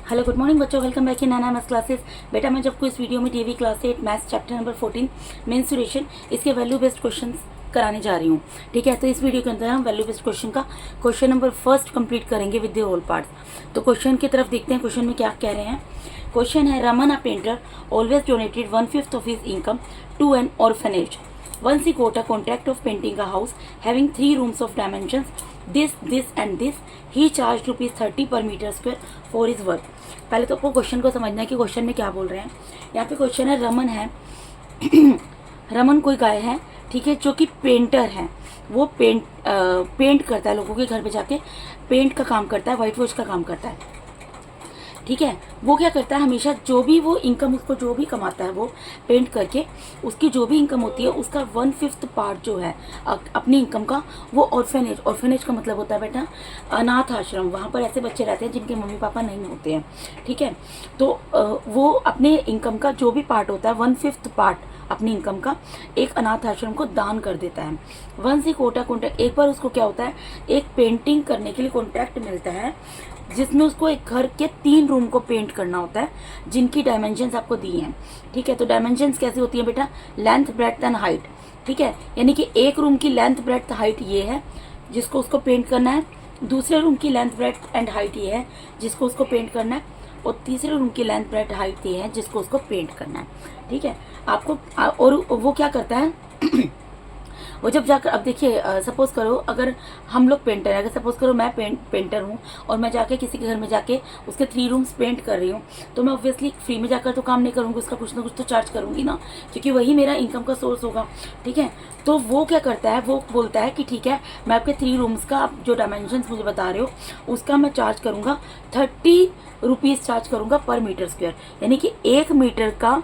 Hello good morning बच्चों, welcome back in Naina maths classes. बेटा मैं जब इस वीडियो में TV class 8 maths chapter number 14 menstruation इसके वैल्यू बेस्ड क्वेश्चंस कराने जा रही हूँ। ठीक है, तो इस वीडियो के अंदर हम वैल्यू बेस्ड क्वेश्चन का क्वेश्चन नंबर फर्स्ट कंप्लीट करेंगे विद द होल पार्ट्स। तो क्वेश्चन की तरफ देखते हैं, क्वेश्चन में क्या कह रहे हैं। क्वेश्चन है, Raman a painter always donated 1/5 of his income to an orphanage. Once he got a contract of painting a house having 3 rooms of dimensions this and this. He charged rupees 30 per meter square for his work. पहले तो आपको question को समझना है कि question में क्या बोल रहे हैं। यहाँ पे क्वेश्चन है, रमन है रमन कोई गाय है, ठीक है, जो कि पेंटर है। वो पेंट करता है, लोगों के घर पे जाके पेंट का काम करता है, व्हाइट वॉश का काम करता है। ठीक है, वो क्या करता है, हमेशा जो भी वो इनकम उसको जो भी कमाता है वो पेंट करके उसकी जो भी इनकम होती है उसका 1/5 पार्ट जो है अपनी इनकम का वो ऑर्फेनेज का मतलब होता है बेटा अनाथ आश्रम। वहाँ पर ऐसे बच्चे रहते हैं जिनके मम्मी पापा नहीं होते हैं। ठीक है, तो वो अपने इनकम का जो भी पार्ट होता है 1/5 पार्ट अपनी इनकम का एक अनाथ आश्रम को दान कर देता है। वंस ही कोटा कॉन्ट्रैक्ट, एक बार उसको क्या होता है, एक पेंटिंग करने के लिए कॉन्ट्रैक्ट मिलता है जिसमें उसको एक घर के 3 रूम को पेंट करना होता है जिनकी डायमेंशंस आपको दी हैं। ठीक है, तो डायमेंशंस कैसी होती है बेटा, लेंथ ब्रेड्थ एंड हाइट। ठीक है, यानी कि एक रूम की लेंथ ब्रेड्थ हाइट ये है जिसको उसको पेंट करना है, दूसरे रूम की लेंथ ब्रेड्थ एंड हाइट ये है जिसको उसको पेंट करना है, और तीसरे रूम की लेंथ ब्रेड्थ हाइट ये है जिसको उसको पेंट करना है। ठीक है, आपको और वो क्या करता है वो जब जाकर, अब देखिए सपोज करो अगर हम लोग पेंटर हैं, अगर सपोज करो मैं पेंटर हूँ और मैं जाके किसी के घर में जाके उसके 3 रूम्स पेंट कर रही हूँ, तो मैं ऑब्वियसली फ्री में जाकर तो काम नहीं करूँगी, उसका कुछ ना कुछ तो चार्ज करूँगी ना, क्योंकि वही मेरा इनकम का सोर्स होगा। ठीक है, तो वो क्या करता है, वो बोलता है कि ठीक है मैं आपके 3 रूम्स का आप जो डायमेंशंस मुझे बता रहे हो उसका मैं चार्ज करूँगा 30 रुपीज़ चार्ज करूँगा पर मीटर स्क्वायर। यानी कि 1 मीटर का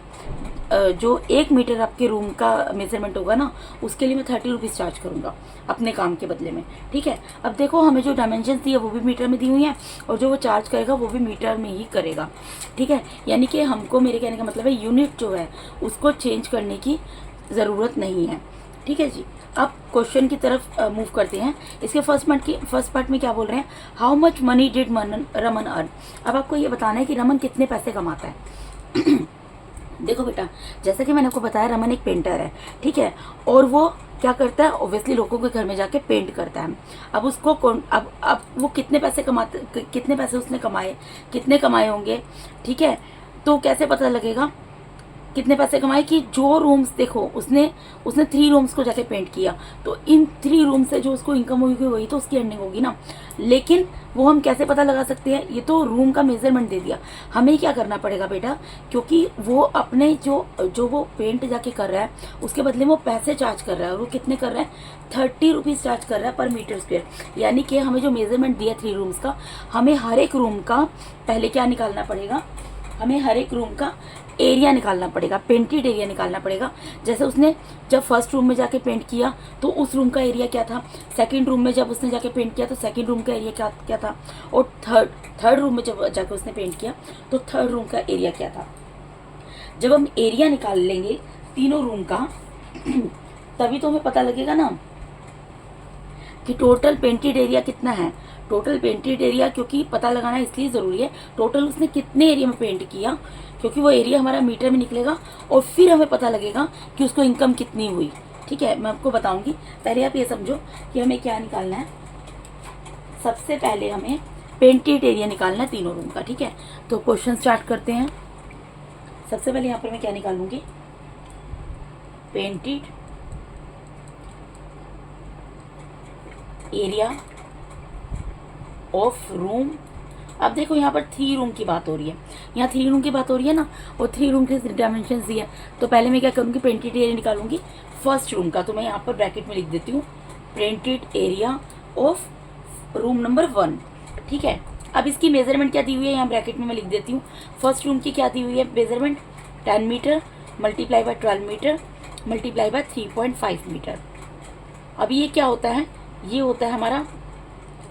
जो 1 मीटर आपके रूम का मेजरमेंट होगा ना उसके लिए मैं 30 रुपीज़ चार्ज करूँगा अपने काम के बदले में। ठीक है, अब देखो हमें जो डायमेंशन दी है वो भी मीटर में दी हुई है और जो वो चार्ज करेगा वो भी मीटर में ही करेगा। ठीक है, यानी कि हमको, मेरे कहने का मतलब है, यूनिट जो है उसको चेंज करने की ज़रूरत नहीं है। ठीक है जी, अब क्वेश्चन की तरफ मूव करते हैं। इसके फर्स्ट पार्ट में क्या बोल रहे हैं, how much money did Raman earn. अब आपको ये बताना है कि रमन कितने पैसे कमाता है। देखो बेटा, जैसा कि मैंने आपको बताया रमन एक पेंटर है। ठीक है, और वो क्या करता है, ऑब्वियसली लोगों के घर में जाके पेंट करता है। अब उसको अब वो कितने पैसे उसने कमाए, कितने कमाए होंगे। ठीक है, तो कैसे पता लगेगा कितने पैसे कमाए, कि जो रूम्स देखो उसने 3 रूम्स को जाके पेंट किया, तो इन 3 रूम से जो उसको इनकम होगी वही तो उसकी अर्निंग होगी ना। लेकिन वो हम कैसे पता लगा सकते हैं, ये तो रूम का मेजरमेंट दे दिया, हमें क्या करना पड़ेगा बेटा, क्योंकि वो अपने जो वो पेंट जाके कर रहा है उसके बदले में वो पैसे चार्ज कर रहा है, और वो कितने कर रहा है, 30 रुपीज़ चार्ज कर रहा है पर मीटर स्क्वायर। यानी कि हमें जो मेजरमेंट दिया 3 रूम्स का, हमें हर एक रूम का पहले क्या निकालना पड़ेगा, हमें हर एक रूम का एरिया निकालना पड़ेगा, पेंटेड एरिया निकालना पड़ेगा। जैसे उसने जब फर्स्ट रूम में जाके पेंट किया तो उस रूम का एरिया क्या था, सेकंड रूम में जब उसने जाके पेंट किया तो सेकंड रूम का एरिया क्या था, और थर्ड रूम में जब जाके उसने पेंट किया तो थर्ड रूम का एरिया क्या था। जब हम एरिया निकाल लेंगे तीनों रूम का तभी तो हमें पता लगेगा ना कि टोटल पेंटेड एरिया कितना है। टोटल पेंटेड एरिया क्योंकि पता लगाना इसलिए ज़रूरी है, टोटल उसने कितने एरिया में पेंट किया, क्योंकि वो एरिया हमारा मीटर में निकलेगा और फिर हमें पता लगेगा कि उसको इनकम कितनी हुई। ठीक है, मैं आपको बताऊंगी, पहले आप ये समझो कि हमें क्या निकालना है। सबसे पहले हमें पेंटेड एरिया निकालना है तीनों रूम का। ठीक है, तो क्वेश्चन स्टार्ट करते हैं। सबसे पहले यहाँ पर मैं क्या निकालूंगी, पेंटेड एरिया ऑफ रूम। अब देखो यहाँ पर 3 रूम की बात हो रही है, यहाँ 3 रूम की बात हो रही है ना, और 3 रूम के डायमेंशन दिए, तो पहले मैं क्या करूँगी, पेंटेड एरिया निकालूंगी फर्स्ट रूम का। तो मैं यहाँ पर ब्रैकेट में लिख देती हूँ painted area of room number 1। ठीक है, अब इसकी मेजरमेंट क्या दी हुई है, यहाँ ब्रैकेट में मैं लिख देती हूँ। फर्स्ट रूम की क्या दी हुई है measurement, 10 metre multiply by 12 metre multiply by 3.5 metre. अब ये क्या होता है, ये होता है हमारा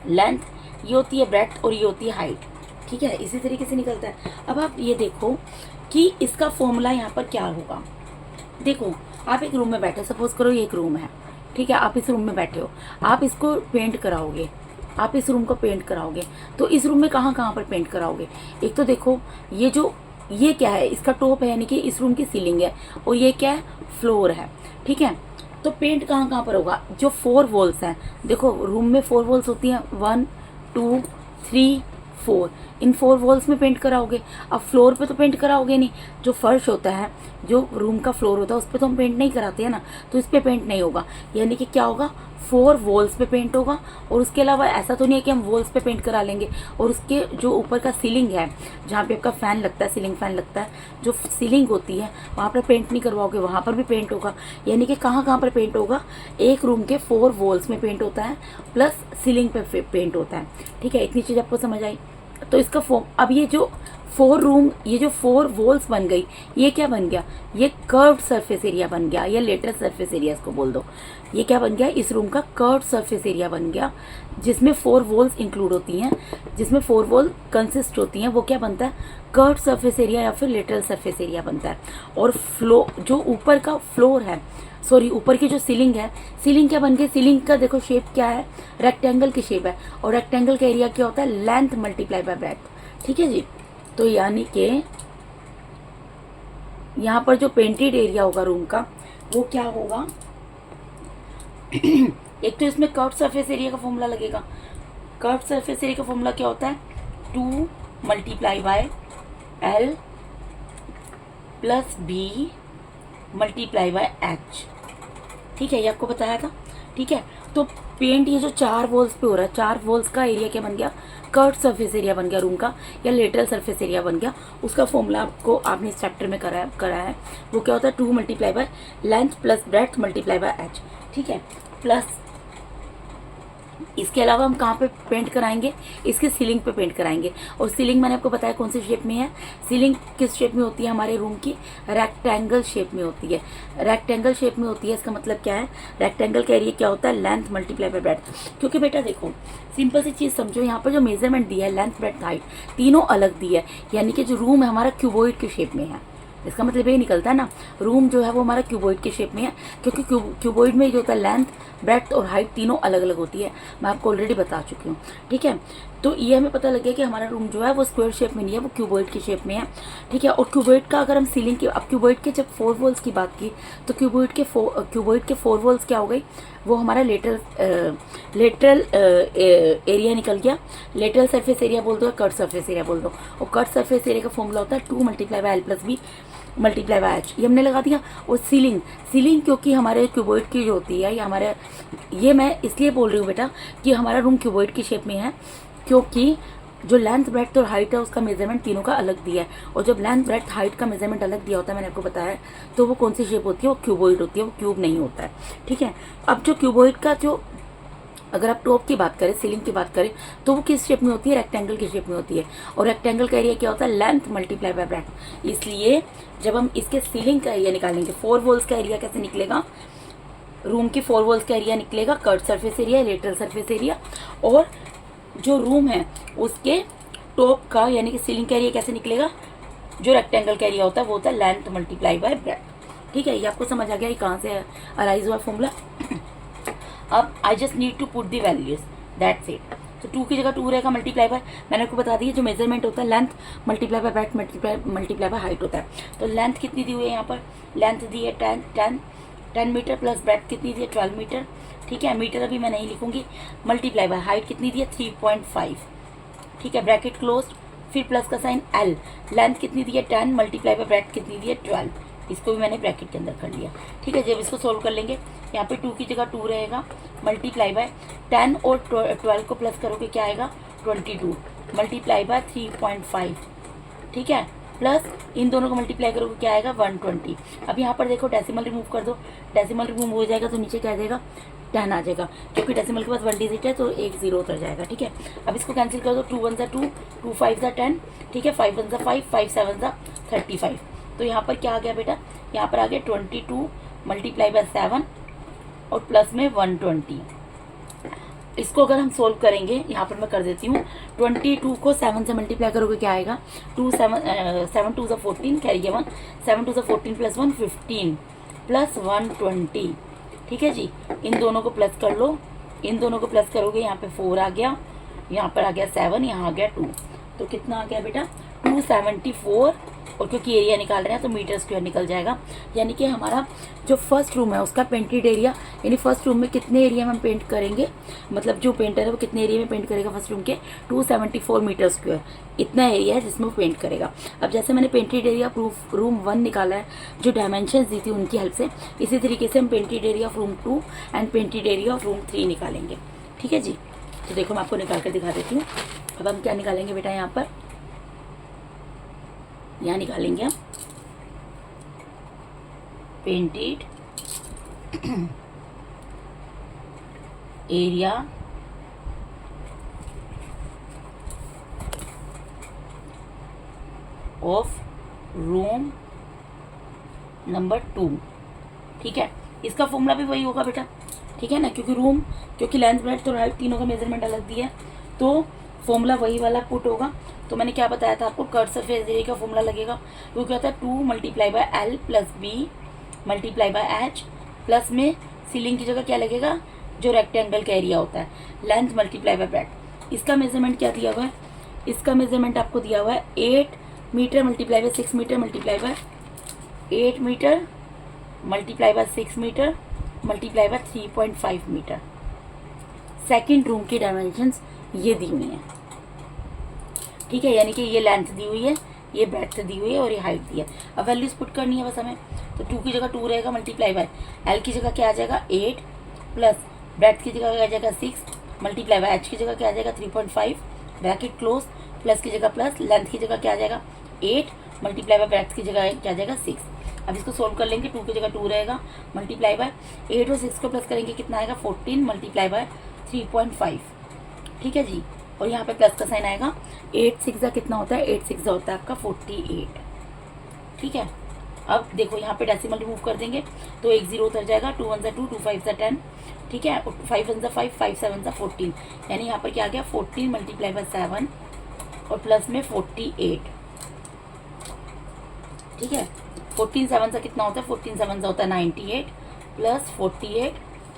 लेंथ, ये होती है ब्रेड्थ और ये होती है हाइट। ठीक है, इसी तरीके से निकलता है। अब आप ये देखो कि इसका फॉर्मूला यहाँ पर क्या होगा। देखो आप एक रूम में बैठे, सपोज करो ये एक रूम है, ठीक है, आप इस रूम में बैठे हो, आप इसको पेंट कराओगे, आप इस रूम को पेंट कराओगे तो इस रूम में कहाँ कहाँ पर पेंट कराओगे? एक तो देखो ये क्या है, इसका टॉप है यानी कि इस रूम की सीलिंग है, और ये क्या है, फ्लोर है। ठीक है, तो पेंट कहाँ कहाँ पर होगा? जो 4 वॉल्स हैं, देखो रूम में 4 वॉल्स होती हैं, 1 2 3 4, इन 4 वॉल्स में पेंट कराओगे। अब फ्लोर पे तो पेंट कराओगे नहीं, जो फर्श होता है, जो रूम का फ्लोर होता है उस पर तो हम पेंट नहीं कराते हैं ना, तो इस पे पेंट नहीं होगा। यानी कि क्या होगा, 4 वॉल्स पे पेंट होगा। और उसके अलावा ऐसा तो नहीं है कि हम वॉल्स पे पेंट करा लेंगे, और उसके जो ऊपर का सीलिंग है, जहाँ पे आपका फैन लगता है, सीलिंग फैन लगता है, जो सीलिंग होती है वहाँ पर पेंट नहीं करवाओगे, वहाँ पर भी पेंट होगा। यानी कि कहाँ कहाँ पर पेंट होगा? एक रूम के 4 वॉल्स में पेंट होता है, प्लस सीलिंग पे पेंट होता है। ठीक है, इतनी चीज़ आपको समझ आई? तो इसका फॉर्म, अब ये जो 4 रूम, ये जो 4 वॉल्स बन गई, ये क्या बन गया? ये कर्व्ड सरफेस एरिया बन गया, या लेटरल सरफेस एरिया इसको बोल दो। ये क्या बन गया? इस रूम का कर्व्ड सरफेस एरिया बन गया, जिसमें 4 वॉल्स इंक्लूड होती हैं, जिसमें 4 वॉल कंसिस्ट होती हैं। वो क्या बनता है? कर्व्ड सरफेस एरिया या फिर लेटरल सरफेस एरिया बनता है। और जो ऊपर का फ्लोर है, सॉरी ऊपर की जो सीलिंग है, सीलिंग क्या बन गई? सीलिंग का देखो शेप क्या है, रेक्टेंगल की शेप है, और रेक्टेंगल का एरिया क्या होता है? Length multiply by breadth. ठीक है जी, तो यानी कि यहाँ पर जो पेंटेड एरिया होगा रूम का, वो क्या होगा? एक तो इसमें कर्व्ड सरफेस एरिया का फॉर्मूला लगेगा। कर्व्ड सरफेस एरिया का फॉर्मूला क्या होता है? 2 multiply bye L plus B multiply by H। ठीक है, ये आपको बताया था। ठीक है, तो पेंट ये जो 4 वॉल्स पे हो रहा है, 4 वॉल्स का एरिया क्या बन गया? कर्व्ड सरफेस एरिया बन गया रूम का, या लेटरल सरफेस एरिया बन गया। उसका फॉर्मूला आपने इस चैप्टर में करा है। वो क्या होता है? 2 multiply by length plus breadth multiply by H। ठीक है, प्लस इसके अलावा हम कहाँ पे पेंट कराएंगे? इसके सीलिंग पे पेंट कराएंगे। और सीलिंग मैंने आपको बताया कौन सी शेप में है। सीलिंग किस शेप में होती है हमारे रूम की? रेक्टेंगल शेप में होती है। रेक्टेंगल शेप में होती है, इसका मतलब क्या है? रेक्टेंगल का एरिया क्या होता है? Length multiply by breadth. क्योंकि बेटा देखो, सिंपल सी चीज़ समझो, यहाँ पर जो मेजरमेंट दिया है, लेंथ ब्रेड्थ हाइट, तीनों अलग दी है। यानी कि जो रूम है हमारा क्यूबॉइड की शेप में है। इसका मतलब ये निकलता है ना, रूम जो है वो हमारा क्यूबॉइड के शेप में है, क्योंकि क्यूबॉइड में जो होता है लेंथ ब्रेड्थ और हाइट तीनों अलग अलग होती है। मैं आपको ऑलरेडी बता चुकी हूँ। ठीक है, तो ये हमें पता लग गया कि हमारा रूम जो है वो स्क्वायर शेप में नहीं है, वो क्यूबॉइड की शेप में है। ठीक है, और क्यूबॉइड का अगर हम सीलिंग की, अब क्यूबॉइड के जब 4 वॉल्स की बात की, तो क्यूबॉइड के 4 वॉल्स क्या हो गई? वो हमारा लेटरल एरिया निकल गया। लेटरल सरफेस एरिया बोल दो या कट सरफेस एरिया बोल दो। और कट सरफेस एरिया का फॉर्मूला होता है 2 multiply bye L plus B multiply by H। ये हमने लगा दिया। और सीलिंग क्योंकि हमारे क्यूबॉइड की जो होती है, या हमारे, ये मैं इसलिए बोल रही हूँ बेटा कि हमारा रूम क्यूबॉइड की शेप में है, क्योंकि जो लेंथ ब्रेड्थ और हाइट है उसका मेजरमेंट तीनों का अलग दिया है। और जब लेंथ ब्रेड्थ हाइट का मेजरमेंट अलग दिया होता है, मैंने आपको बताया, तो वो कौन सी शेप होती है? वो क्यूबॉइड होती है, वो क्यूब नहीं होता है। ठीक है, अब जो क्यूबॉइड का जो, अगर आप टॉप की बात करें, सीलिंग की बात करें, तो वो किस शेप में होती है? रेक्टेंगल की शेप में होती है। और रेक्टेंगल का एरिया क्या होता है? Length multiply by breadth. इसलिए जब हम इसके सीलिंग का एरिया निकालेंगे, 4 वॉल्स का एरिया कैसे निकलेगा? रूम की 4 वॉल्स का एरिया निकलेगा curved surface area, lateral surface area. और जो रूम है उसके टॉप का यानी कि सीलिंग का एरिया कैसे निकलेगा? जो रेक्टेंगल का एरिया होता है वो होता है लेंथ मल्टीप्लाई बाय ब्रेड्थ। ठीक है, ये आपको समझ आ गया ये कहाँ से अराइज हुआ फॉर्मूला? अब I just need to put the values, that's it. तो 2 की जगह 2 रहेगा मल्टीप्लाई बाय, मैंने आपको बता दी जो मेजरमेंट होता है length multiply by breadth multiply by height होता है। तो लेंथ कितनी दी हुई है यहाँ पर? लेंथ दी है 10 मीटर प्लस ब्रेड्थ कितनी दी है? 12 मीटर। ठीक है, मीटर अभी मैं नहीं लिखूंगी। मल्टीप्लाई बाय हाइट कितनी दी है? 3.5। ठीक है, ब्रैकेट क्लोज, फिर प्लस का साइन L। लेंथ कितनी दी है? 10 मल्टीप्लाई बाय ब्रेड्थ कितनी दी है? 12। इसको भी मैंने ब्रैकेट के अंदर कर लिया। ठीक है, जब इसको सोल्व कर लेंगे, यहाँ पे 2 की जगह 2 रहेगा मल्टीप्लाई बाय 10 और 12 को प्लस करोगे क्या आएगा? 22 मल्टीप्लाई बाय 3.5। ठीक है, प्लस इन दोनों को मल्टीप्लाई करोगे क्या आएगा? 120। अब यहाँ पर देखो डेसिमल रिमूव कर दो, डेसिमल रिमूव हो जाएगा तो नीचे क्या आ जाएगा? 10 आ जाएगा, क्योंकि डेसिमल के पास 1 डिजिट है तो एक 0 उतर जाएगा। ठीक है, अब इसको कैंसिल कर दो। 2 1 ज़ा 2, 2 5 ज़ा 10। ठीक है, 5 1 ज़ा 5, 5 7 ज़ा 35। तो यहाँ पर क्या आ गया बेटा? यहाँ पर आ गया 22 मल्टीप्लाई बाय 7 और प्लस में 120। इसको अगर हम सोल्व करेंगे, यहाँ पर मैं कर देती हूँ, 22 को 7 से मल्टीप्लाई करोगे क्या आएगा? 7 2 ज़ा 14, कैरी 1, 7 2 ज़ा 14 प्लस 1 15 प्लस 120। ठीक है जी, इन दोनों को प्लस कर लो इन दोनों को प्लस करोगे, यहाँ पे 4 आ गया, यहाँ पर आ गया 7, यहाँ आ गया 2, तो कितना आ गया बेटा 274। और क्योंकि एरिया निकाल रहे हैं तो मीटर स्क्वायर निकल जाएगा। यानी कि हमारा जो फर्स्ट रूम है उसका पेंटेड एरिया, यानी फर्स्ट रूम में कितने एरिया में हम पेंट करेंगे, मतलब जो पेंटर है वो कितने एरिया में पेंट करेगा फर्स्ट रूम के 274 मीटर स्क्वायर, इतना एरिया है जिसमें वो पेंट करेगा। अब जैसे मैंने पेंटेड एरिया ऑफ रूम 1 निकाला है जो डायमेंशन दी थी उनकी हेल्प से, इसी तरीके से हम painted area of room 2 and painted area of room 3 निकालेंगे। ठीक है जी, तो देखो मैं आपको निकाल कर दिखा देती हूँ। अब हम क्या निकालेंगे बेटा, यहाँ पर यहाँ निकालेंगे हम painted area of room number 2। ठीक है, इसका फॉर्मूला भी वही होगा बेटा, ठीक है ना, क्योंकि लेंथ ब्रेड्थ और हाइट तीनों का मेजरमेंट अलग दिया है, तो फॉर्मूला वही वाला पुट होगा। तो मैंने क्या बताया था आपको, कर्व सरफेस एरिया का फॉर्मूला लगेगा, वो क्या होता है 2 multiply by L plus B multiply by H, plus में सीलिंग की जगह क्या लगेगा, जो रेक्टेंगल का एरिया होता है, लेंथ मल्टीप्लाई बाय ब्रेड्थ। इसका मेजरमेंट क्या दिया हुआ है, इसका मेजरमेंट आपको दिया हुआ है 8 metre multiply by 6 metre multiply by 8 metre multiply by 6 metre multiply by 3.5 metre. Second room की डायमेंशंस ये दी हुई हैं। ठीक है, यानी कि ये लेंथ दी हुई है, ये ब्रेड्थ दी हुई है और ये हाइट दी है। अब वैल्यूज पुट करनी है बस हमें, तो 2 की जगह 2 रहेगा मल्टीप्लाई बाय एल की जगह क्या आ जाएगा 8 प्लस ब्रेड्थ की जगह क्या आ जाएगा 6 मल्टीप्लाई बाय एच की जगह क्या आ जाएगा 3.5 ब्रैकेट क्लोज, प्लस की जगह प्लस, लेंथ की जगह क्या आ जाएगा 8 मल्टीप्लाई बाय ब्रेड्थ की जगह क्या आ जाएगा 6। अब इसको सोल्व कर लेंगे, 2 की जगह 2 रहेगा मल्टीप्लाई बाय 8 और 6 को प्लस करेंगे कितना आएगा 14 मल्टीप्लाई बाय 3.5। ठीक है जी, और यहाँ पे प्लस का साइन आएगा, 8 6 कितना होता है, 8 6 होता है आपका 48। ठीक है, अब देखो यहाँ पे डेसिमल रिमूव कर देंगे तो 1 0 उतर जाएगा, 2 1 2 2 5 10। ठीक है, 5 1 5 5 7 14, यानी यहाँ पर क्या आ गया 14 मल्टीप्लाई बाय 7 और प्लस में 48। ठीक है, 14 7 कितना होता है, 14 7 होता है 98 प्लस 48,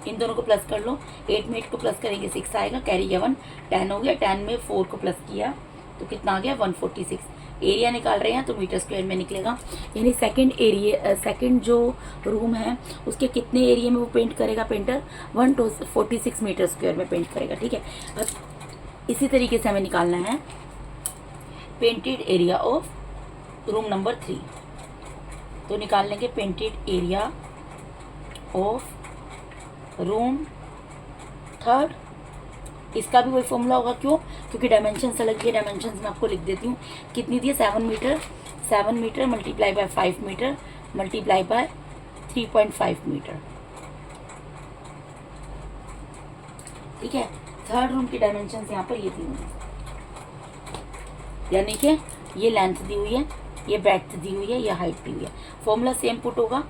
इन दोनों को प्लस कर लो, 8 में 8 को प्लस करेंगे 6 आएगा, कैरी गया 1, 10 हो गया, 10 में 4 को प्लस किया तो कितना आ गया 146। एरिया निकाल रहे हैं तो मीटर स्क्वायर में निकलेगा, यानी सेकंड जो रूम है उसके कितने एरिया में वो पेंट करेगा पेंटर, 146 मीटर स्क्वायर में पेंट करेगा। ठीक है, अब इसी तरीके से हमें निकालना है painted area of room number 3। तो निकाल लेंगे पेंटेड एरिया ऑफ रूम 3, इसका भी वही फॉर्मूला होगा, क्यों, क्योंकि डायमेंशंस अलग है, डायमेंशंस मैं आपको लिख देती हूँ कितनी दी है 7 metre multiply by 5 metre multiply by 3.5 metre. ठीक है, थर्ड रूम की डायमेंशंस यहाँ पर ये दी हुई है, यानी कि ये लेंथ दी हुई है, ये ब्रेड्थ दी हुई है, ये हाइट दी हुई है। फॉर्मूला सेम पुट होगा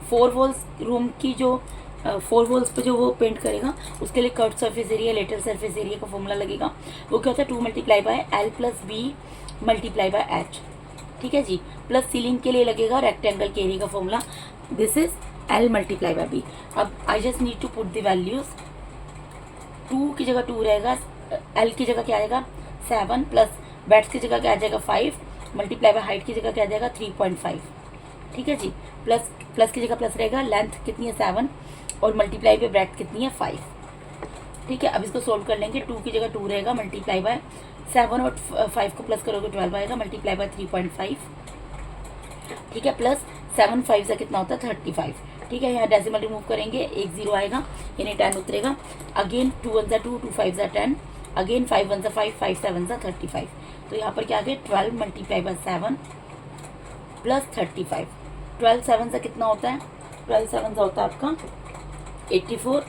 4 वॉल्स रूम की जो 4 वॉल्स पे जो वो पेंट करेगा उसके लिए curve surface area lateral surface area का फॉर्मूला लगेगा, वो क्या होता है 2 multiply by L plus B multiply by H. ठीक है जी, प्लस सीलिंग के लिए लगेगा रेक्टेंगल के एरिया का formula, this is L multiply by B. अब I just need to put the values, 2 की जगह 2 रहेगा, एल की जगह क्या आएगा 7 प्लस ब्रेड्थ की जगह क्या आ जाएगा 5 मल्टीप्लाई बाय हाइट की जगह क्या आ जाएगा 3.5। ठीक है जी, प्लस की जगह प्लस रहेगा, लेंथ कितनी है 7 और मल्टीप्लाई बाय ब्रेड्थ कितनी है 5। ठीक है, अब इसको सोल्व कर लेंगे, 2 की जगह 2 रहेगा मल्टीप्लाई बाय 7 और 5 को प्लस करोगे 12 आएगा मल्टीप्लाई बाय 3.5। ठीक है, प्लस 7 5 से कितना होता है 35। ठीक है, यहाँ डेसिमल रिमूव करेंगे, 1 0 आएगा यानी 10 उतरेगा, अगेन 2 1 2 2 5 10, अगेन 5 1 5 5 7 35। तो यहाँ पर क्या आ गया 12 मल्टीप्लाई बाय 7 प्लस 35। 12 7 से कितना होता है, 12 7 से होता है आपका 84।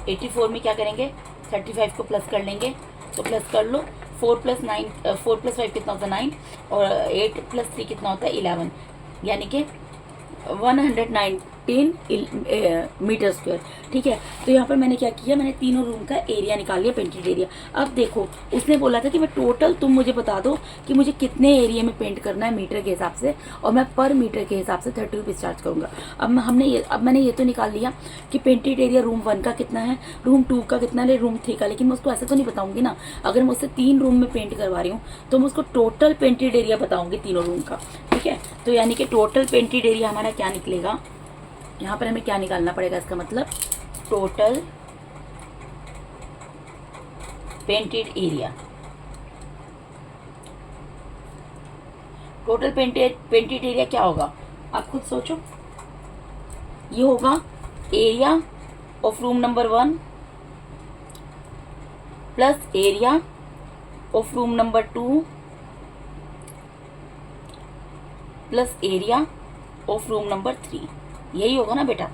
84 में क्या करेंगे 35 को प्लस कर लेंगे, तो प्लस कर लो, 4 प्लस 5 कितना होता है 9 और 8 प्लस 3 कितना होता है 11, यानी कि 15 मीटर स्क्वायर। ठीक है, तो यहाँ पर मैंने क्या किया, मैंने तीनों रूम का एरिया निकाल लिया, पेंटेड एरिया। अब देखो उसने बोला था कि मैं टोटल, तुम मुझे बता दो कि मुझे कितने एरिया में पेंट करना है मीटर के हिसाब से, और मैं पर मीटर के हिसाब से 30 रुपीज़ चार्ज करूँगा। अब मैंने ये तो निकाल लिया कि पेंटेड एरिया रूम 1 का कितना है, रूम 2 का कितना है, रूम 3 का, लेकिन मैं उसको ऐसे तो नहीं बताऊंगी ना। अगर मैं उससे 3 रूम में पेंट करवा रही हूँ तो मैं उसको टोटल पेंटेड एरिया बताऊंगी तीनों रूम का। ठीक है, तो यानी कि टोटल पेंटेड एरिया हमारा क्या निकलेगा, यहाँ पर हमें क्या निकालना पड़ेगा, इसका मतलब total painted area. Total painted area क्या होगा, आप खुद सोचो। ये होगा area of room number 1 plus area of room number 2 plus area of room number 3। यही होगा ना बेटा,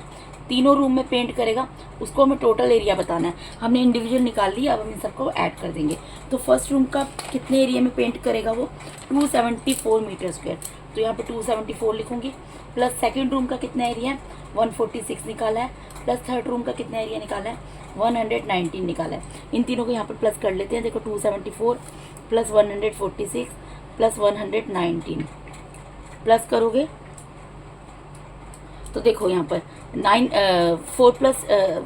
तीनों रूम में पेंट करेगा, उसको हमें टोटल एरिया बताना है। हमने इंडिविजुअल निकाल लिया, अब हम इन सबको ऐड कर देंगे। तो फर्स्ट रूम का कितने एरिया में पेंट करेगा वो, 274 मीटर स्क्वायर, तो यहाँ पे 274 लिखूंगी। प्लस सेकंड रूम का कितना एरिया है, 146 निकाला है। प्लस थर्ड रूम का कितना एरिया निकाला है, 119 निकाला है। इन तीनों को यहाँ पर प्लस कर लेते हैं। देखो 274 प्लस 146 प्लस 119 प्लस करोगे तो देखो यहाँ पर 4 प्लस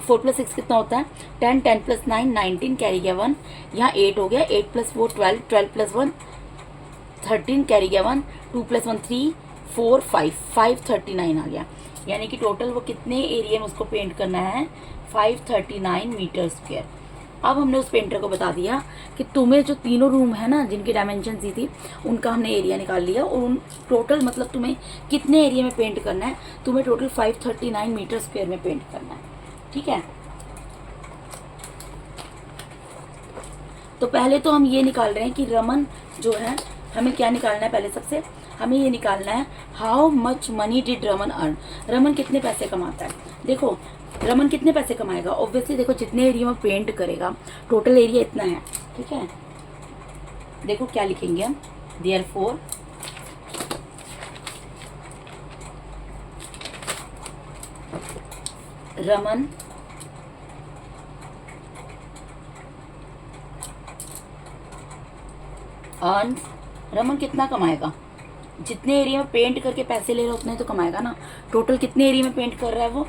6 कितना होता है, 10, 10 प्लस 9 19, कैरी गया 1, यहाँ 8 हो गया, 8 प्लस 4 12, 12 प्लस 1 13, कैरी गया 1, 2 प्लस 1 3, 4 5, 539 आ गया। यानी कि टोटल वो कितने एरिया में उसको पेंट करना है, 539 मीटर स्क्वायर। अब हमने उस पेंटर को बता दिया कि तुम्हें जो तीनों रूम है ना, जिनकी डायमेंशन दी थी, उनका हमने एरिया निकाल लिया, और उन टोटल मतलब तुम्हें कितने एरिया में पेंट करना है, तुम्हें टोटल 539 मीटर स्क्वायर में पेंट करना है। ठीक है, तो पहले तो हम ये निकाल रहे हैं कि रमन जो है, हमें क्या निकालना है, पहले सबसे हमें ये निकालना है how much money did Raman earn. Raman कितने पैसे कमाता है। देखो रमन कितने पैसे कमाएगा, ऑब्वियसली देखो जितने एरिया में पेंट करेगा, टोटल एरिया इतना है। ठीक है, देखो क्या लिखेंगे हम, देयरफॉर रमन अर्न, रमन कितना कमाएगा, जितने एरिया में पेंट करके पैसे ले रहा है उतने तो कमाएगा ना। टोटल कितने एरिया में पेंट कर रहा है वो,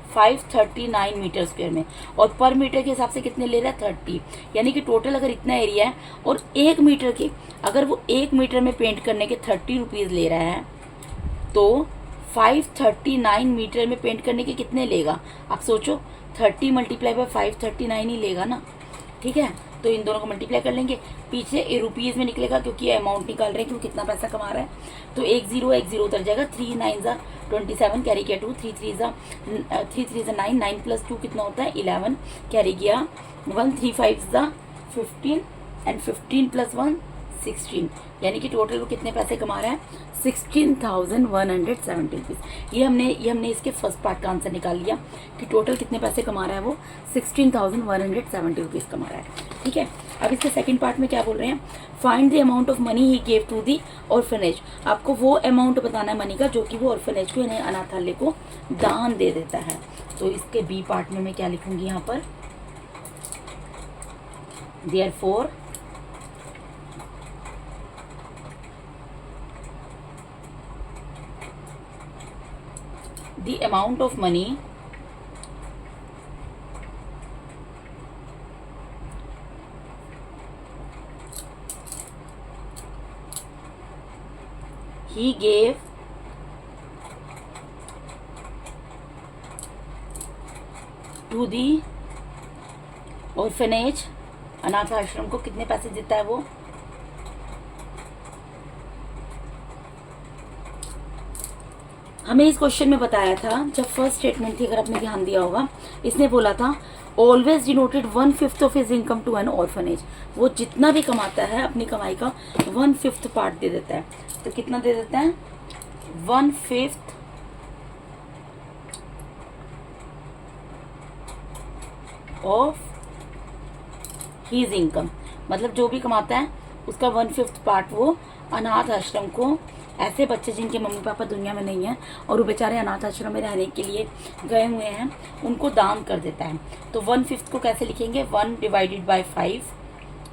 539 मीटर स्क्वायर में, और पर मीटर के हिसाब से कितने ले रहा है, 30। यानी कि टोटल अगर इतना एरिया है और 1 मीटर के, अगर वो 1 मीटर में पेंट करने के 30 रुपीज़ ले रहा है, तो 539 मीटर में पेंट करने के कितने लेगा, आप सोचो। 30 मल्टीप्लाई बाय 539 ही लेगा ना। ठीक है, तो इन दोनों को मल्टीप्लाई कर लेंगे, पीछे रुपीज़ में निकलेगा क्योंकि अमाउंट निकाल रहे हैं कि वो कितना पैसा कमा रहा है। तो 1 0 उतर जाएगा, 3 9 ज़ा 27, कैरी किया 2, 3 3 ज़ा 9, 9 प्लस 2 कितना होता है 11, कैरी किया 1, 3 5 ज़ा 15 एंड 15 प्लस 1 16। यानी कि टोटल वो कितने पैसे कमा रहा है, 16,170 रुपीज़। ये हमने इसके फर्स्ट पार्ट का आंसर निकाल लिया कि टोटल कितने पैसे कमा रहा है वो, 16,170 रुपीज़ कमा रहा है। ठीक है, अब इसके सेकंड पार्ट में क्या बोल रहे हैं, find the amount of money he gave to the orphanage. आपको वो अमाउंट बताना है मनी का जो कि वो ऑर्फनेज को, यानी अनाथालय को दान दे देता है। तो इसके बी पार्ट में मैं क्या लिखूंगी यहाँ पर, therefore the amount of money he gave to the orphanage, अनाथ आश्रम को कितने पैसे देता है वो, हमें इस क्वेश्चन में बताया था, जब फर्स्ट स्टेटमेंट थी, अगर आपने ध्यान दिया होगा, इसने बोला था always denoted 1/5 of his income to an orphanage. वो जितना भी कमाता है अपनी कमाई का 1/5 पार्ट दे देता है। तो कितना दे देता है, 1/5 ऑफ हिज इनकम, मतलब जो भी कमाता है उसका 1/5 पार्ट वो अनाथ आश्रम को, ऐसे बच्चे जिनके मम्मी पापा दुनिया में नहीं हैं और वो बेचारे अनाथ आश्रम में रहने के लिए गए हुए हैं, उनको दान कर देता है। तो 1/5 को कैसे लिखेंगे, 1 डिवाइडेड बाई 5,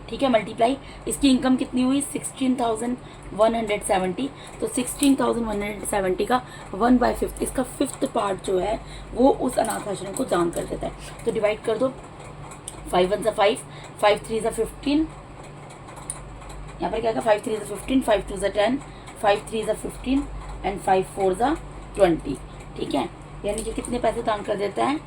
ठीक है, मल्टीप्लाई। इसकी इनकम कितनी हुई, 16,170। तो 16,170 का 1/5, इसका 5th पार्ट जो है वो उस अनाथ आश्रम को दान कर देता है। तो डिवाइड कर दो, 5 1 5, 5 3 15, यहाँ पर क्या होगा, 5 3 15, 5 2 10, 5 3 15 एंड 5 4 20, ठीक है। यानी कि कितने पैसे दान कर देता है,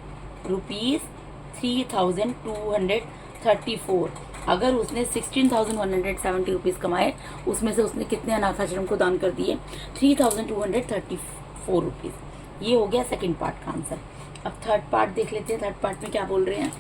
₹3,234। अगर उसने 16,170 रुपीज़ कमाए, उसमें से उसने कितने अनाथ आश्रम को दान कर दिए, 3,234 रुपीज़। ये हो गया सेकंड पार्ट का आंसर। अब थर्ड पार्ट देख लेते हैं। थर्ड पार्ट में क्या बोल रहे हैं,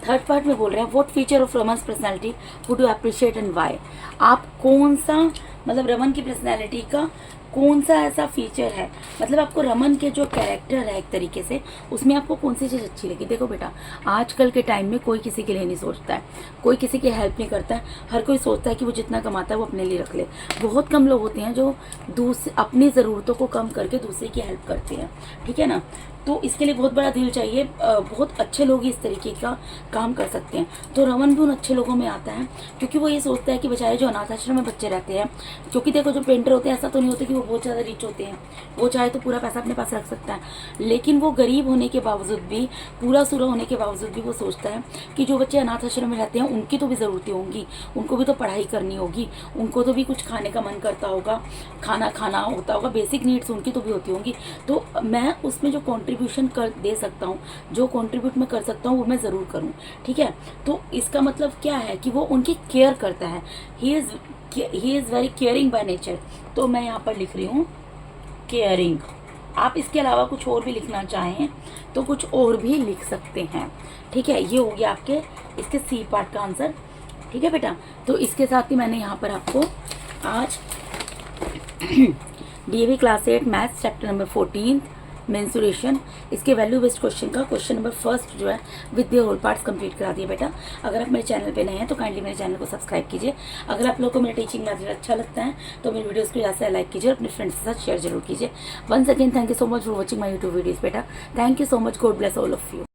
थर्ड पार्ट में बोल रहे हैं what feature of Raman's personality would you appreciate and why. आप कौन सा, मतलब रमन की पर्सनैलिटी का कौन सा ऐसा फीचर है, मतलब आपको रमन के जो कैरेक्टर है एक तरीके से, उसमें आपको कौन सी चीज़ अच्छी लगी। देखो बेटा, आजकल के टाइम में कोई किसी के लिए नहीं सोचता है, कोई किसी की हेल्प नहीं करता है। हर कोई सोचता है कि वो जितना कमाता है वो अपने लिए रख ले। बहुत कम लोग होते हैं जो अपनी ज़रूरतों को कम करके दूसरे की हेल्प करते हैं, ठीक है ना। तो इसके लिए बहुत बड़ा दिल चाहिए। बहुत अच्छे लोग इस तरीके का काम कर सकते हैं। तो रमन भी उन अच्छे लोगों में आता है, क्योंकि वो ये सोचता है कि बेचारे जो अनाथ आश्रम में बच्चे रहते हैं, क्योंकि देखो जो पेंटर होते हैं ऐसा तो नहीं होता कि वो बहुत ज़्यादा रिच होते हैं, वो चाहे तो पूरा पैसा अपने पास रख सकता है, लेकिन वो गरीब होने के बावजूद भी, पूरा सूरा होने के बावजूद भी वो सोचता है कि जो बच्चे अनाथ आश्रम में रहते हैं उनकी तो भी ज़रूरतें होंगी, उनको भी तो पढ़ाई करनी होगी, उनको तो भी कुछ खाने का मन करता होगा, खाना खाना होता होगा, बेसिक नीड्स उनकी तो भी होती होंगी। तो मैं उसमें जो कॉन्ट्रीब्यूशन कर दे सकता हूँ, जो कॉन्ट्रीब्यूट मैं कर सकता हूँ वो मैं ज़रूर करूँ, ठीक है। तो इसका मतलब क्या है कि वो उनकी केयर करता है। He is very caring by nature. तो मैं यहाँ पर लिख रही हूँ केयरिंग। आप इसके अलावा कुछ और भी लिखना चाहें तो कुछ और भी लिख सकते हैं, ठीक है। ये हो गया आपके इसके सी पार्ट का आंसर, ठीक है बेटा। तो इसके साथ ही मैंने यहाँ पर आपको आज DAV class 8 maths chapter number 14 mensuration, इसके वैल्यू बेस्ड क्वेश्चन का क्वेश्चन नंबर फर्स्ट जो है with the whole parts complete करा दिया बेटा। अगर आप मेरे चैनल पे नए हैं तो काइंडली मेरे चैनल को सब्सक्राइब कीजिए। अगर आप लोगों को मेरा टीचिंग मेथड अच्छा लगता है तो मेरे वीडियोस को यहाँ से लाइक कीजिए और अपने फ्रेंड्स के साथ शेयर जरूर कीजिए। Once again thank you so much for watching my YouTube videos बेटा। Thank you so much, God bless all of you.